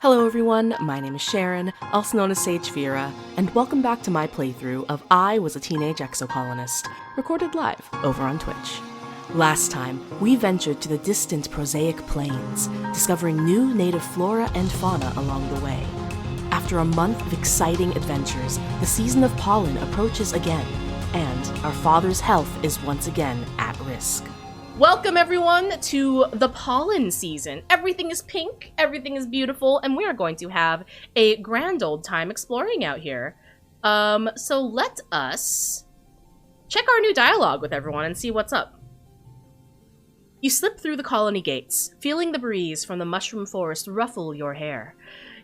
Hello everyone, my name is Sharon, also known as Sagefira, and welcome back to my playthrough of I Was a Teenage Exocolonist, recorded live over on Twitch. Last time, we ventured to the distant prosaic plains, discovering new native flora and fauna along the way. After a month of exciting adventures, the season of Pollen approaches again, and our father's health is once again at risk. Welcome everyone to the Pollen season. Everything is pink, everything is beautiful, and we are going to have a grand old time exploring out here. So let us check our new dialogue with everyone and see what's up. You slip through the colony gates, feeling the breeze from the mushroom forest ruffle your hair.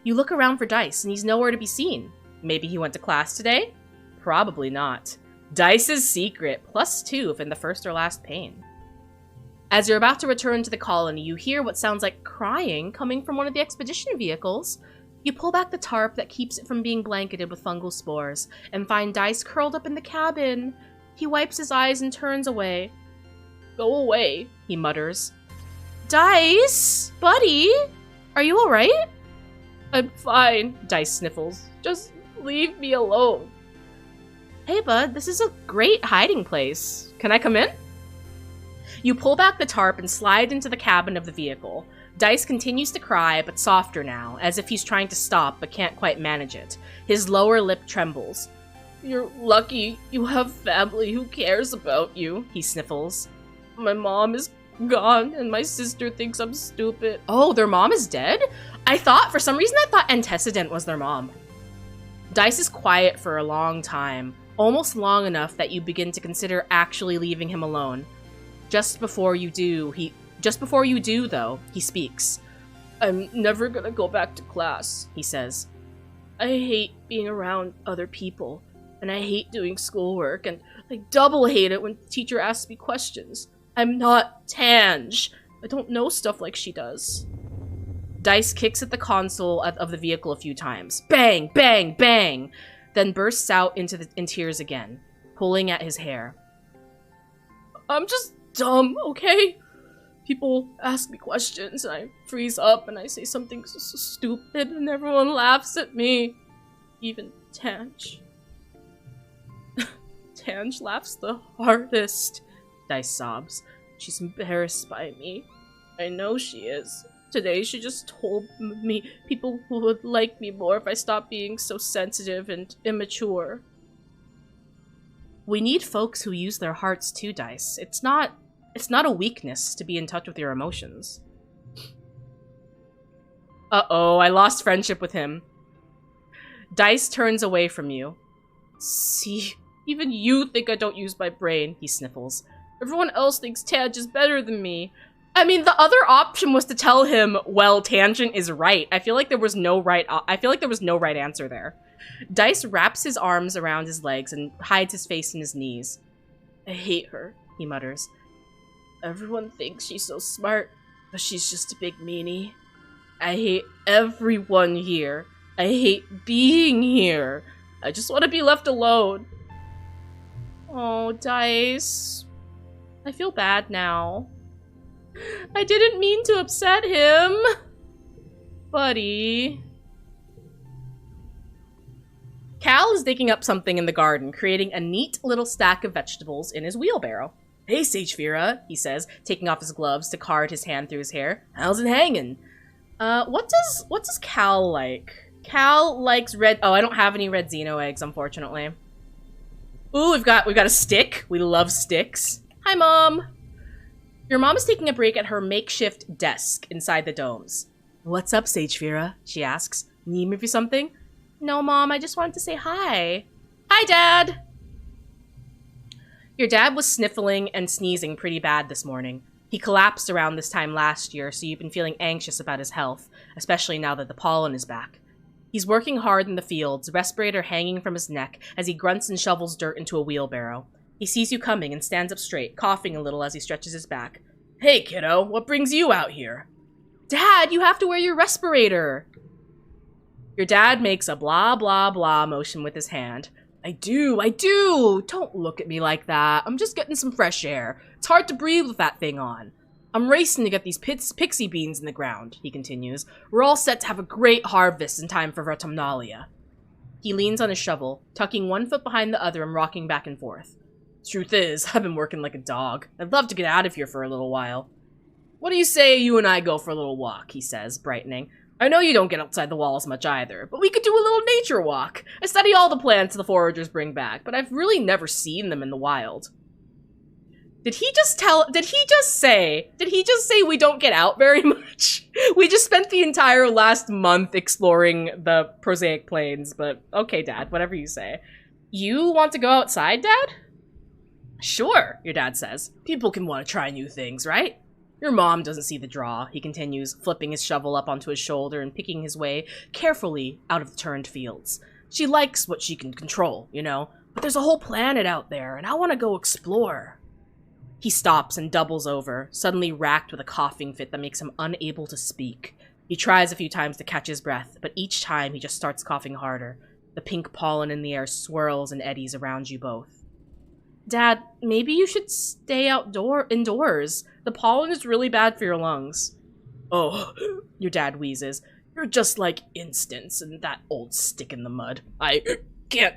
You look around for Dice, and he's nowhere to be seen. Maybe he went to class today? Probably not. Dice's secret, +2 if in the first or last pane. As you're about to return to the colony, you hear what sounds like crying coming from one of the expedition vehicles. You pull back the tarp that keeps it from being blanketed with fungal spores, and find Dice curled up in the cabin. He wipes his eyes and turns away. "Go away," he mutters. "Dice? Buddy? Are you alright?" "I'm fine," Dice sniffles. "Just leave me alone." "Hey bud, this is a great hiding place. Can I come in?" You pull back the tarp and slide into the cabin of the vehicle. Dice continues to cry, but softer now, as if he's trying to stop but can't quite manage it. His lower lip trembles. "You're lucky you have family who cares about you," he sniffles. "My mom is gone, and my sister thinks I'm stupid." Oh, their mom is dead? For some reason I thought Antecedent was their mom. Dice is quiet for a long time, almost long enough that you begin to consider actually leaving him alone. Just before you do, though, he speaks. "I'm never gonna go back to class," he says. "I hate being around other people, and I hate doing schoolwork, and I double hate it when the teacher asks me questions. I'm not Tange. I don't know stuff like she does." Dice kicks at the console of the vehicle a few times. Bang, bang, bang! Then bursts out in tears again, pulling at his hair. "I'm just dumb, okay? People ask me questions, and I freeze up, and I say something so stupid, and everyone laughs at me. Even Tange." "Tange laughs the hardest," Dice sobs. "She's embarrassed by me. I know she is. Today she just told me people would like me more if I stopped being so sensitive and immature." We need folks who use their hearts too, Dice. It's not a weakness to be in touch with your emotions. Uh-oh, I lost friendship with him. Dice turns away from you. "See, even you think I don't use my brain," he sniffles. "Everyone else thinks Tange is better than me." I mean, the other option was to tell him, well, Tangent is right. I feel like there was no right answer there. Dice wraps his arms around his legs and hides his face in his knees. "I hate her," he mutters. "Everyone thinks she's so smart, but she's just a big meanie. I hate everyone here. I hate being here. I just want to be left alone." Oh, Dice. I feel bad now. I didn't mean to upset him. Buddy. Cal is digging up something in the garden, creating a neat little stack of vegetables in his wheelbarrow. "Hey, Sagefira," he says, taking off his gloves to card his hand through his hair. "How's it hanging?" What does Cal like? Cal likes red— oh, I don't have any red Xeno eggs, unfortunately. Ooh, we've got a stick. We love sticks. "Hi, Mom." Your mom is taking a break at her makeshift desk inside the domes. "What's up, Sagefira?" she asks. "Need me for something?" "No, Mom, I just wanted to say hi." "Hi, Dad!" Your dad was sniffling and sneezing pretty bad this morning. He collapsed around this time last year, so you've been feeling anxious about his health, especially now that the pollen is back. He's working hard in the fields, respirator hanging from his neck as he grunts and shovels dirt into a wheelbarrow. He sees you coming and stands up straight, coughing a little as he stretches his back. "Hey, kiddo, what brings you out here?" "Dad, you have to wear your respirator." Your dad makes a blah, blah, blah motion with his hand. I do. Don't look at me like that. I'm just getting some fresh air. It's hard to breathe with that thing on. I'm racing to get these pixie beans in the ground, he continues. We're all set to have a great harvest in time for Vertumnalia. He leans on his shovel, tucking one foot behind the other and rocking back and forth. Truth is, I've been working like a dog. I'd love to get out of here for a little while. What do you say you and I go for a little walk, he says, brightening. I know you don't get outside the walls much either, but we could do a little nature walk. I study all the plants the foragers bring back, but I've really never seen them in the wild. Did he just say we don't get out very much? We just spent the entire last month exploring the prosaic plains, but okay, Dad, whatever you say. You want to go outside, Dad? Sure, your dad says. People can want to try new things, right? Your mom doesn't see the draw, he continues, flipping his shovel up onto his shoulder and picking his way carefully out of the turned fields. She likes what she can control, you know, but there's a whole planet out there, and I want to go explore. He stops and doubles over, suddenly racked with a coughing fit that makes him unable to speak. He tries a few times to catch his breath, but each time he just starts coughing harder. The pink pollen in the air swirls and eddies around you both. Dad, maybe you should stay indoors. The pollen is really bad for your lungs. Oh, your dad wheezes. You're just like Instance and that old stick in the mud. I can't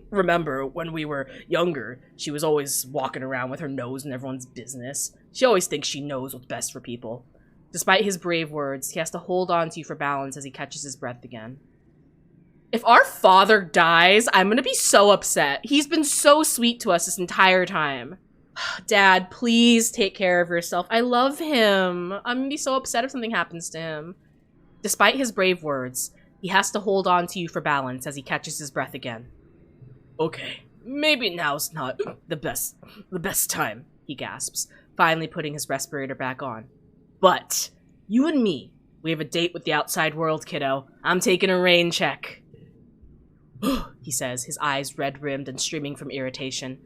remember when we were younger. She was always walking around with her nose in everyone's business. She always thinks she knows what's best for people. Despite his brave words, he has to hold on to you for balance as he catches his breath again. If our father dies, I'm gonna be so upset. He's been so sweet to us this entire time. Dad, please take care of yourself. I love him. I'm gonna be so upset if something happens to him. Despite his brave words, he has to hold on to you for balance as he catches his breath again. Okay, maybe now's not the best time, he gasps, finally putting his respirator back on. But you and me, we have a date with the outside world, kiddo. I'm taking a rain check. He says, his eyes red-rimmed and streaming from irritation.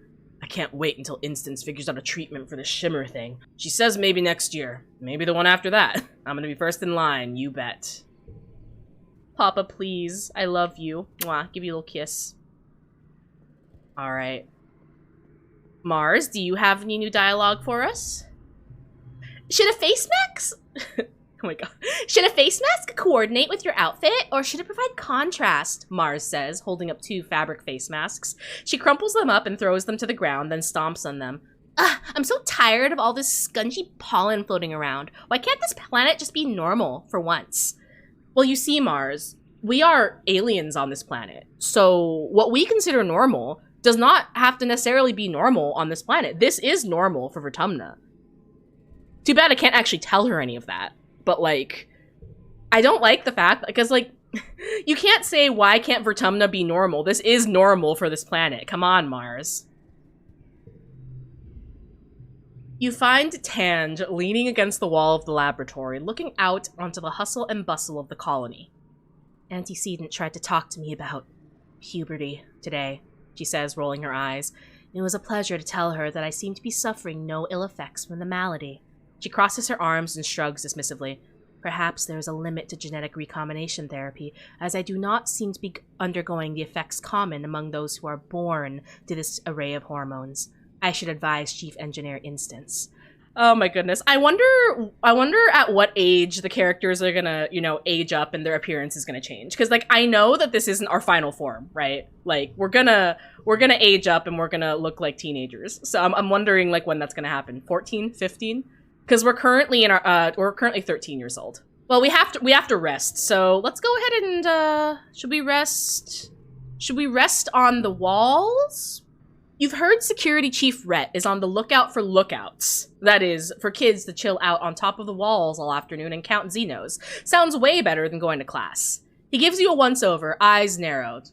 I can't wait until Instance figures out a treatment for the shimmer thing. She says maybe next year. Maybe the one after that. I'm gonna be first in line, you bet. Papa, please. I love you. Mwah. Give you a little kiss. Alright. Mars, do you have any new dialogue for us? Should a face mask... Oh my god. Should a face mask coordinate with your outfit, or should it provide contrast? Mars says, holding up 2 fabric face masks. She crumples them up and throws them to the ground, then stomps on them. Ugh, I'm so tired of all this scungy pollen floating around. Why can't this planet just be normal for once? Well, you see, Mars, we are aliens on this planet. So what we consider normal does not have to necessarily be normal on this planet. This is normal for Vertumna. Too bad I can't actually tell her any of that. But, like, I don't like the fact, because, like, you can't say, why can't Vertumna be normal? This is normal for this planet. Come on, Mars. You find Tange leaning against the wall of the laboratory, looking out onto the hustle and bustle of the colony. Antecedent tried to talk to me about puberty today, she says, rolling her eyes. It was a pleasure to tell her that I seem to be suffering no ill effects from the malady. She crosses her arms and shrugs dismissively. Perhaps there is a limit to genetic recombination therapy, as I do not seem to be undergoing the effects common among those who are born to this array of hormones. I should advise Chief Engineer Instance. Oh my goodness. I wonder at what age the characters are gonna, you know, age up and their appearance is gonna change. Because, like, I know that this isn't our final form, right? Like, we're gonna age up and we're gonna look like teenagers. So I'm wondering, like, when that's gonna happen. 14? 15? Because we're currently we're currently 13 years old. Well, we have to rest. So let's go ahead and should we rest on the walls? You've heard Security Chief Rhett is on the lookout for lookouts. That is, for kids to chill out on top of the walls all afternoon and count Xenos. Sounds way better than going to class. He gives you a once-over, eyes narrowed.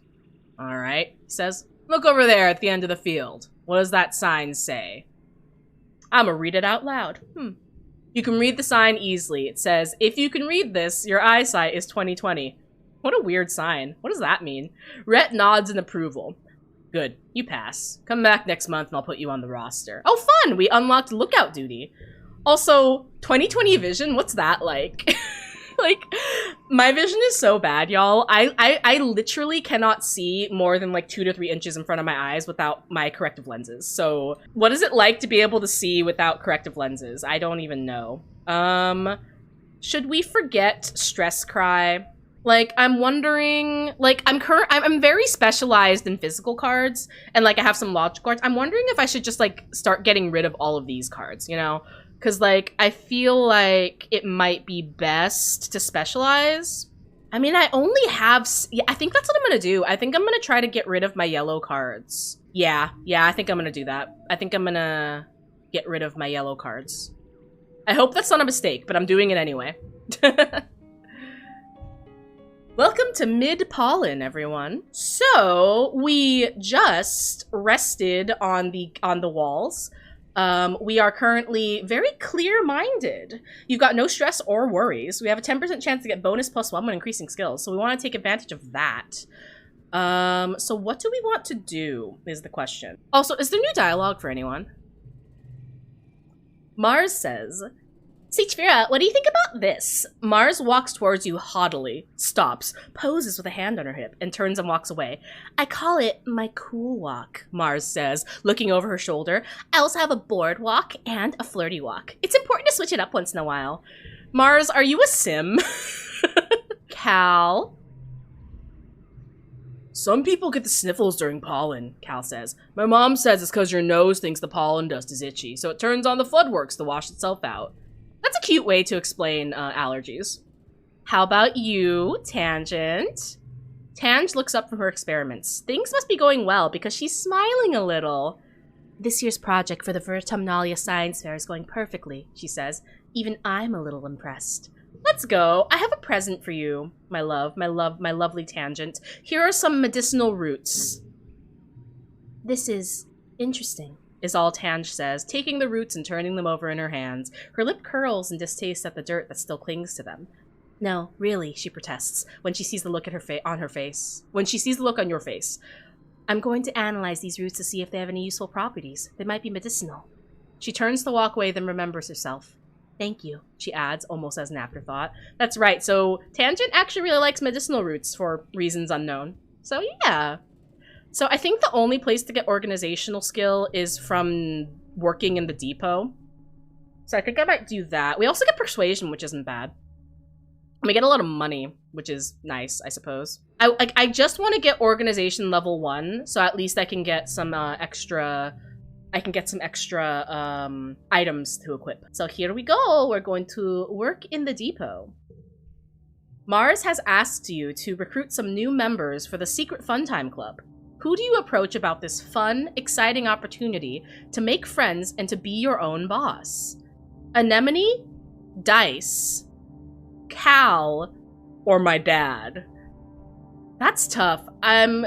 All right, he says. Look over there at the end of the field. What does that sign say? I'm gonna read it out loud. You can read the sign easily. It says, if you can read this, your eyesight is 20/20. What a weird sign. What does that mean? Rhett nods in approval. Good, you pass. Come back next month and I'll put you on the roster. Oh, fun! We unlocked lookout duty. Also, 20/20 vision, what's that like? Like, my vision is so bad, y'all. I literally cannot see more than like 2 to 3 inches in front of my eyes without my corrective lenses. So what is it like to be able to see without corrective lenses? I don't even know. Should we forget stress cry? Like, I'm wondering, like, I'm very specialized in physical cards, and like I have some logic cards. I'm wondering if I should just like start getting rid of all of these cards, you know? Because, like, I feel like it might be best to specialize. I mean, I only have... Yeah, I think that's what I'm going to do. I think I'm going to try to get rid of my yellow cards. Yeah, I think I'm going to do that. I think I'm going to get rid of my yellow cards. I hope that's not a mistake, but I'm doing it anyway. Welcome to Mid-Pollen, everyone. So, we just rested on the walls. We are currently very clear-minded. You've got no stress or worries. We have a 10% chance to get bonus +1 when increasing skills, so we want to take advantage of that. So what do we want to do is the question. Also, is there new dialogue for anyone? Mars says, Sagefira, what do you think about this? Mars walks towards you haughtily, stops, poses with a hand on her hip, and turns and walks away. I call it my cool walk, Mars says, looking over her shoulder. I also have a bored walk and a flirty walk. It's important to switch it up once in a while. Mars, are you a sim? Cal? Some people get the sniffles during pollen, Cal says. My mom says it's because your nose thinks the pollen dust is itchy, so it turns on the floodworks to wash itself out. That's a cute way to explain allergies. How about you, Tangent? Tange looks up from her experiments. Things must be going well because she's smiling a little. This year's project for the Vertumnalia Science Fair is going perfectly, she says. Even I'm a little impressed. Let's go. I have a present for you, my lovely Tangent. Here are some medicinal roots. This is interesting, is all Tange says, taking the roots and turning them over in her hands. Her lip curls in distaste at the dirt that still clings to them. No, really, she protests, when she sees the look on her face. When she sees the look on your face. I'm going to analyze these roots to see if they have any useful properties. They might be medicinal. She turns to walk away, then remembers herself. Thank you, she adds, almost as an afterthought. That's right, so Tangent actually really likes medicinal roots for reasons unknown. So yeah. So I think the only place to get organizational skill is from working in the depot. So I think I might do that. We also get persuasion, which isn't bad. And we get a lot of money, which is nice, I suppose. I just want to get organization level 1, so at least I can get some extra items to equip. So here we go. We're going to work in the depot. Mars has asked you to recruit some new members for the Secret Fun Time Club. Who do you approach about this fun, exciting opportunity to make friends and to be your own boss? Anemone, Dice, Cal, or my dad? That's tough. I'm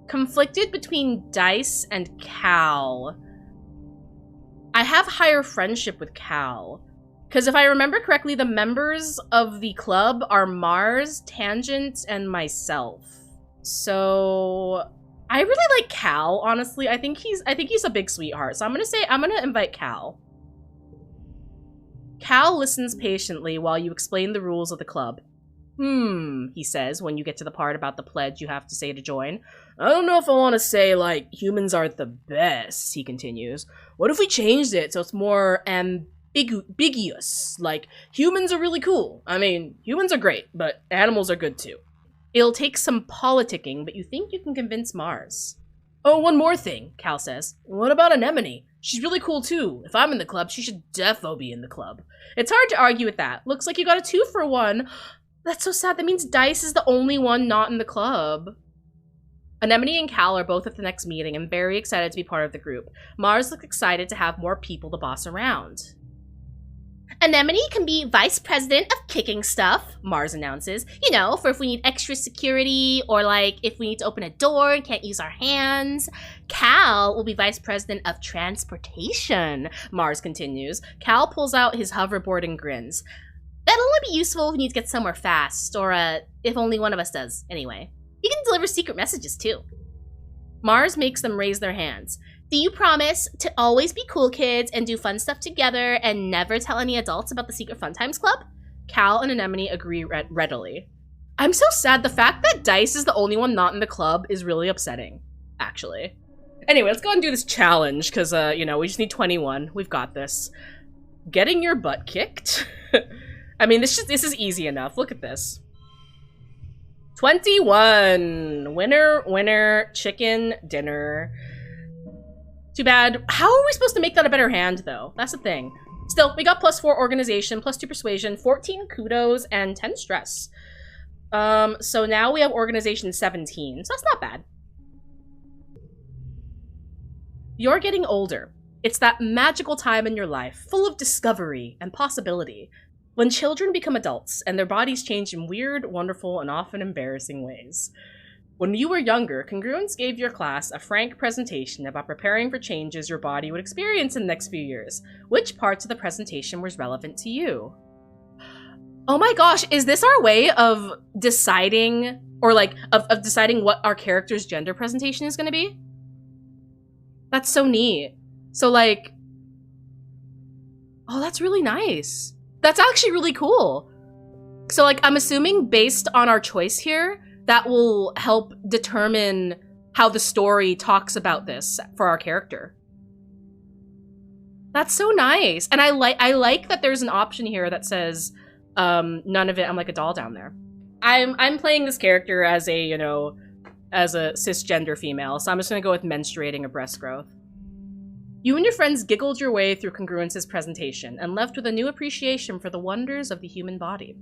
conflicted between Dice and Cal. I have higher friendship with Cal. Because if I remember correctly, the members of the club are Mars, Tangent, and myself. So I really like Cal, honestly. I think he's a big sweetheart. So I'm gonna invite Cal. Cal listens patiently while you explain the rules of the club. He says when you get to the part about the pledge you have to say to join. I don't know if I want to say, like, humans aren't the best, he continues. What if we changed it so it's more ambiguous? Like, humans are really cool. I mean, humans are great, but animals are good too. It'll take some politicking, but you think you can convince Mars. Oh, one more thing, Cal says. What about Anemone? She's really cool too. If I'm in the club, she should defo be in the club. It's hard to argue with that. Looks like you got a 2-for-1. That's so sad. That means Dice is the only one not in the club. Anemone and Cal are both at the next meeting and very excited to be part of the group. Mars looks excited to have more people to boss around. Anemone can be vice president of kicking stuff, Mars announces. You know, for if we need extra security or like if we need to open a door and can't use our hands. Cal will be vice president of transportation, Mars continues. Cal pulls out his hoverboard and grins. That'll only be useful if we need to get somewhere fast, or if only one of us does, anyway. You can deliver secret messages too. Mars makes them raise their hands. Do you promise to always be cool kids and do fun stuff together and never tell any adults about the Secret Fun Times Club? Cal and Anemone agree readily. I'm so sad. The fact that Dice is the only one not in the club is really upsetting, actually. Anyway, let's go and do this challenge, because, you know, we just need 21. We've got this. Getting your butt kicked? I mean, this is easy enough. Look at this. 21! Winner, winner, chicken dinner. Too bad. How are we supposed to make that a better hand, though? That's the thing. Still, we got +4 organization, +2 persuasion, 14 kudos, and 10 stress. So now we have organization 17, so that's not bad. You're getting older. It's that magical time in your life, full of discovery and possibility, when children become adults and their bodies change in weird, wonderful, and often embarrassing ways. When you were younger, Congruence gave your class a frank presentation about preparing for changes your body would experience in the next few years. Which parts of the presentation was relevant to you? Oh my gosh, is this our way of deciding, or like, of deciding what our character's gender presentation is gonna be? That's so neat. So like, oh, that's really nice. That's actually really cool. So like, I'm assuming based on our choice here, that will help determine how the story talks about this for our character. That's so nice. And I like that there's an option here that says, none of it, I'm like a doll down there. I'm playing this character as a, you know, as a cisgender female, so I'm just gonna go with menstruating or breast growth. You and your friends giggled your way through Congruence's presentation and left with a new appreciation for the wonders of the human body.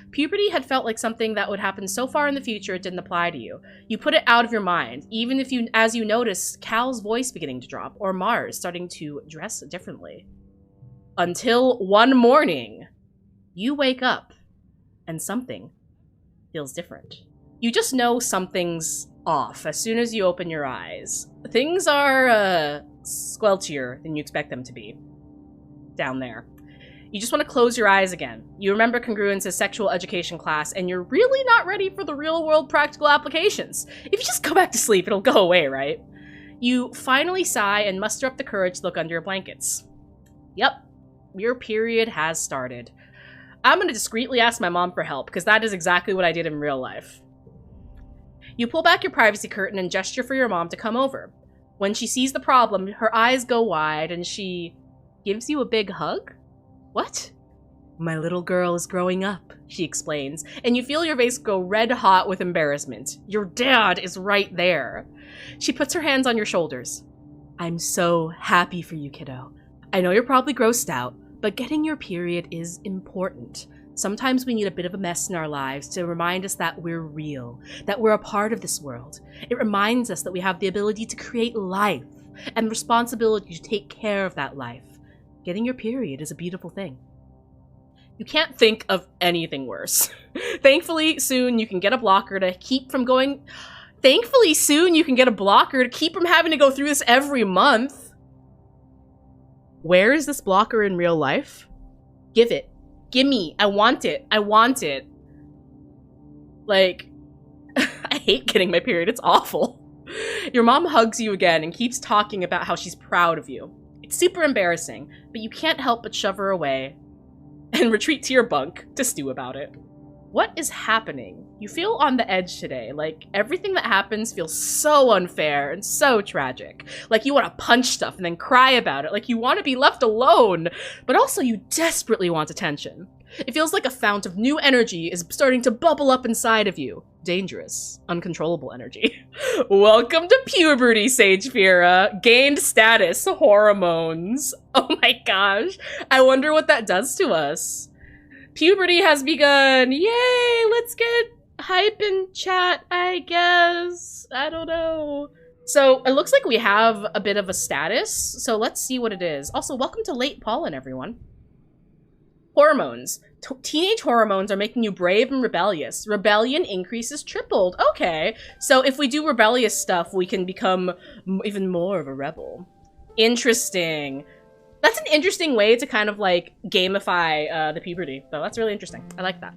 Puberty had felt like something that would happen so far in the future it didn't apply to you. You put it out of your mind, even if as you noticed Cal's voice beginning to drop or Mars starting to dress differently. Until one morning, you wake up and something feels different. You just know something's off as soon as you open your eyes. Things are, squelchier than you expect them to be. Down there. You just want to close your eyes again. You remember Congruence's sexual education class, and you're really not ready for the real-world practical applications. If you just go back to sleep, it'll go away, right? You finally sigh and muster up the courage to look under your blankets. Yep, your period has started. I'm going to discreetly ask my mom for help, because that is exactly what I did in real life. You pull back your privacy curtain and gesture for your mom to come over. When she sees the problem, her eyes go wide and she gives you a big hug? What? My little girl is growing up, she explains, and you feel your face go red hot with embarrassment. Your dad is right there. She puts her hands on your shoulders. I'm so happy for you, kiddo. I know you're probably grossed out, but getting your period is important. Sometimes we need a bit of a mess in our lives to remind us that we're real, that we're a part of this world. It reminds us that we have the ability to create life and the responsibility to take care of that life. Getting your period is a beautiful thing. You can't think of anything worse. Thankfully, soon you can get a blocker to keep from going... Thankfully, soon you can get a blocker to keep from having to go through this every month. Where is this blocker in real life? Give it. Gimme. I want it. I want it. Like, I hate getting my period. It's awful. Your mom hugs you again and keeps talking about how she's proud of you. It's super embarrassing, but you can't help but shove her away and retreat to your bunk to stew about it. What is happening? You feel on the edge today. Like, everything that happens feels so unfair and so tragic. Like, you want to punch stuff and then cry about it. Like, you want to be left alone, but also you desperately want attention. It feels like a fount of new energy is starting to bubble up inside of you. Dangerous, uncontrollable energy. Welcome to puberty, Sagefira. Gained status, hormones. Oh my gosh. I wonder what that does to us. Puberty has begun. Yay, let's get hype in chat, I guess. I don't know. So it looks like we have a bit of a status, so let's see what it is. Also, welcome to late pollen, everyone. Hormones. Teenage hormones are making you brave and rebellious. Rebellion increases tripled. Okay, so if we do rebellious stuff, we can become even more of a rebel. Interesting. That's an interesting way to kind of, like, gamify the puberty, though. That's really interesting. I like that.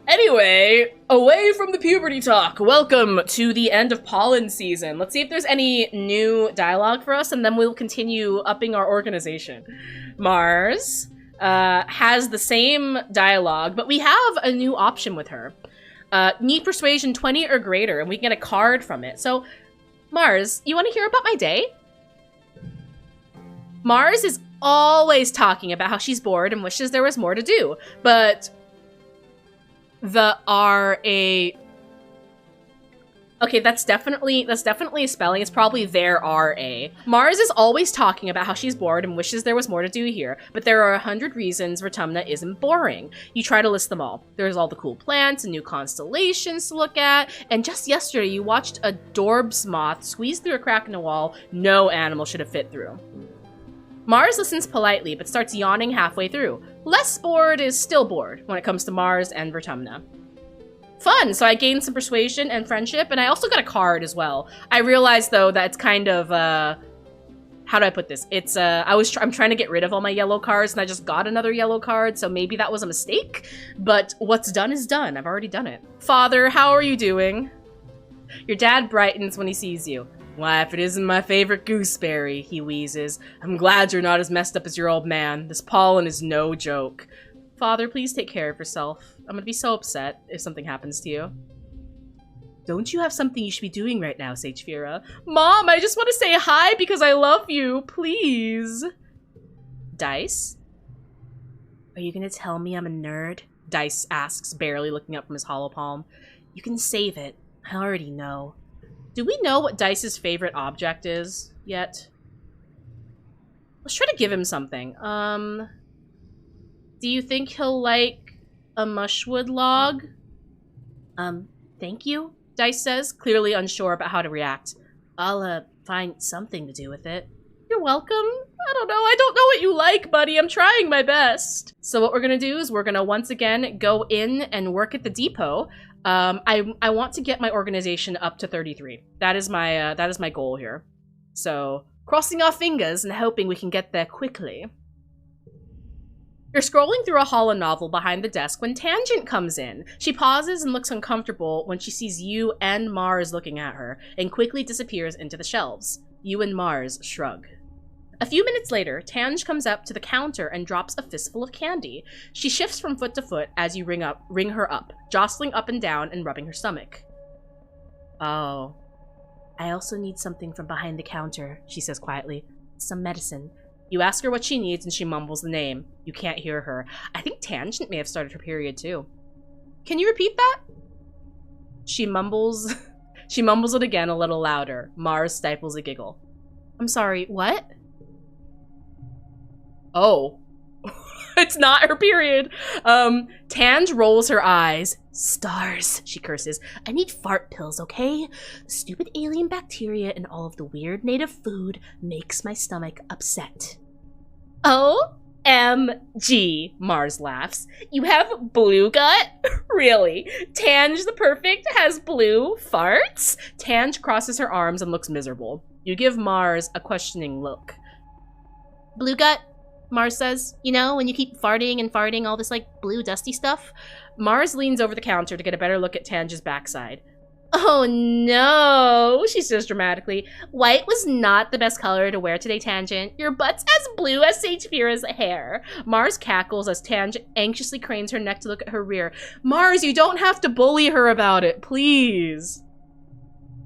Anyway, away from the puberty talk, welcome to the end of pollen season. Let's see if there's any new dialogue for us, and then we'll continue upping our organization. Mars, has the same dialogue, but we have a new option with her. Need persuasion 20 or greater, and we can get a card from it. So, Mars, you want to hear about my day? Mars is always talking about how she's bored and wishes there was more to do, but the R-A... Okay, that's definitely a spelling. It's probably their R-A. Mars is always talking about how she's bored and wishes there was more to do here, but there are 100 reasons Vertumna isn't boring. You try to list them all. There's all the cool plants and new constellations to look at, and just yesterday you watched a Dorbs moth squeeze through a crack in a wall no animal should have fit through. Mars listens politely, but starts yawning halfway through. Less bored is still bored when it comes to Mars and Vertumna. Fun! So I gained some persuasion and friendship, and I also got a card as well. I realized, though, that it's kind of, how do I put this? It's, I'm trying to get rid of all my yellow cards, and I just got another yellow card, so maybe that was a mistake, but what's done is done. I've already done it. Father, how are you doing? Your dad brightens when he sees you. Why, if it isn't my favorite gooseberry, he wheezes. I'm glad you're not as messed up as your old man. This pollen is no joke. Father, please take care of yourself. I'm gonna be so upset if something happens to you. Don't you have something you should be doing right now, Sagefira? Mom, I just want to say hi because I love you, please. Dice? Are you gonna tell me I'm a nerd? Dice asks, barely looking up from his hollow palm. You can save it. I already know. Do we know what Dice's favorite object is yet? Let's try to give him something. Do you think he'll like a mushwood log? Thank you, Dice says, clearly unsure about how to react. I'll, find something to do with it. You're welcome. I don't know what you like, buddy. I'm trying my best. So what we're gonna do is we're gonna once again go in and work at the depot. I want to get my organization up to 33. That is my goal here. So, crossing our fingers and hoping we can get there quickly. You're scrolling through a holo novel behind the desk when Tangent comes in. She pauses and looks uncomfortable when she sees you and Mars looking at her, and quickly disappears into the shelves. You and Mars shrug. A few minutes later, Tange comes up to the counter and drops a fistful of candy. She shifts from foot to foot as you ring her up, jostling up and down and rubbing her stomach. Oh. I also need something from behind the counter, she says quietly. Some medicine. You ask her what she needs and she mumbles the name. You can't hear her. I think Tangent may have started her period too. Can you repeat that? She mumbles it again a little louder. Mars stifles a giggle. I'm sorry, what? Oh. It's not her period. Tange rolls her eyes. Stars, she curses. I need fart pills, okay? The stupid alien bacteria and all of the weird native food makes my stomach upset. OMG, Mars laughs. You have blue gut? Really? Tange the Perfect has blue farts? Tange crosses her arms and looks miserable. You give Mars a questioning look. Blue gut? Mars says, you know, when you keep farting and farting all this, like, blue dusty stuff? Mars leans over the counter to get a better look at Tange's backside. Oh no, she says dramatically. White was not the best color to wear today, Tangent. Your butt's as blue as Sagefira's hair. Mars cackles as Tange anxiously cranes her neck to look at her rear. Mars, you don't have to bully her about it, please.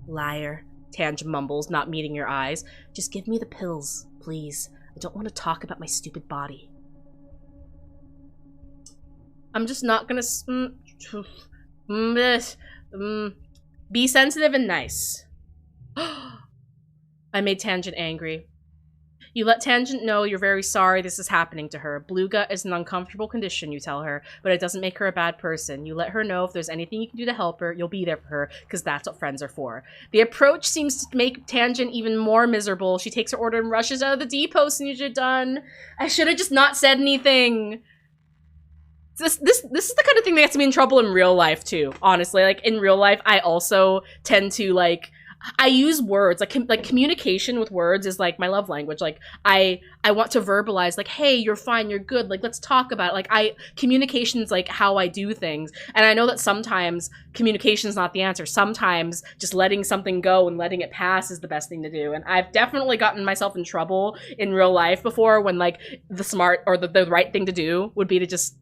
Liar, Tange mumbles, not meeting your eyes. Just give me the pills, please. I don't want to talk about my stupid body. I'm just not gonna be sensitive and nice. I made Tangent angry. You let Tangent know you're very sorry this is happening to her. Blue gut is an uncomfortable condition, you tell her, but it doesn't make her a bad person. You let her know if there's anything you can do to help her, you'll be there for her, because that's what friends are for. The approach seems to make Tangent even more miserable. She takes her order and rushes out of the depot as soon as you're done. I should have just not said anything. This is the kind of thing that gets me in trouble in real life, too, honestly. Like, in real life, I also tend to, like, I use words, like communication with words is like my love language. Like I want to verbalize like, hey, you're fine, you're good, like let's talk about it. Like communication is like how I do things. And I know that sometimes communication is not the answer. Sometimes just letting something go and letting it pass is the best thing to do. And I've definitely gotten myself in trouble in real life before when like the smart or the right thing to do would be to just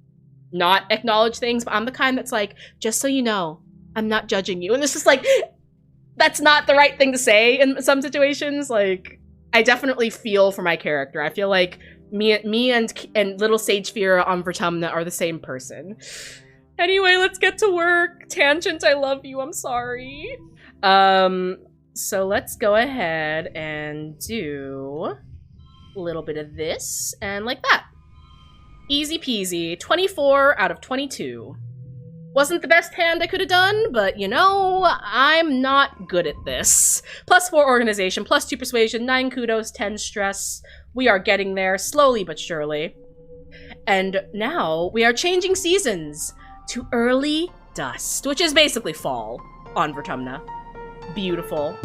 not acknowledge things. But I'm the kind that's like, just so you know, I'm not judging you. And it's just like, that's not the right thing to say in some situations. Like, I definitely feel for my character. I feel like me and little Sagefira on Vertumna are the same person. Anyway, let's get to work. Tangent, I love you. I'm sorry. So let's go ahead and do a little bit of this and like that. Easy peasy. 24 out of 22. Wasn't the best hand I could have done, but you know, I'm not good at this. +4 organization, +2 persuasion, 9 kudos, 10 stress. We are getting there, slowly but surely. And now we are changing seasons to early dusk, which is basically fall on Vertumna. Beautiful.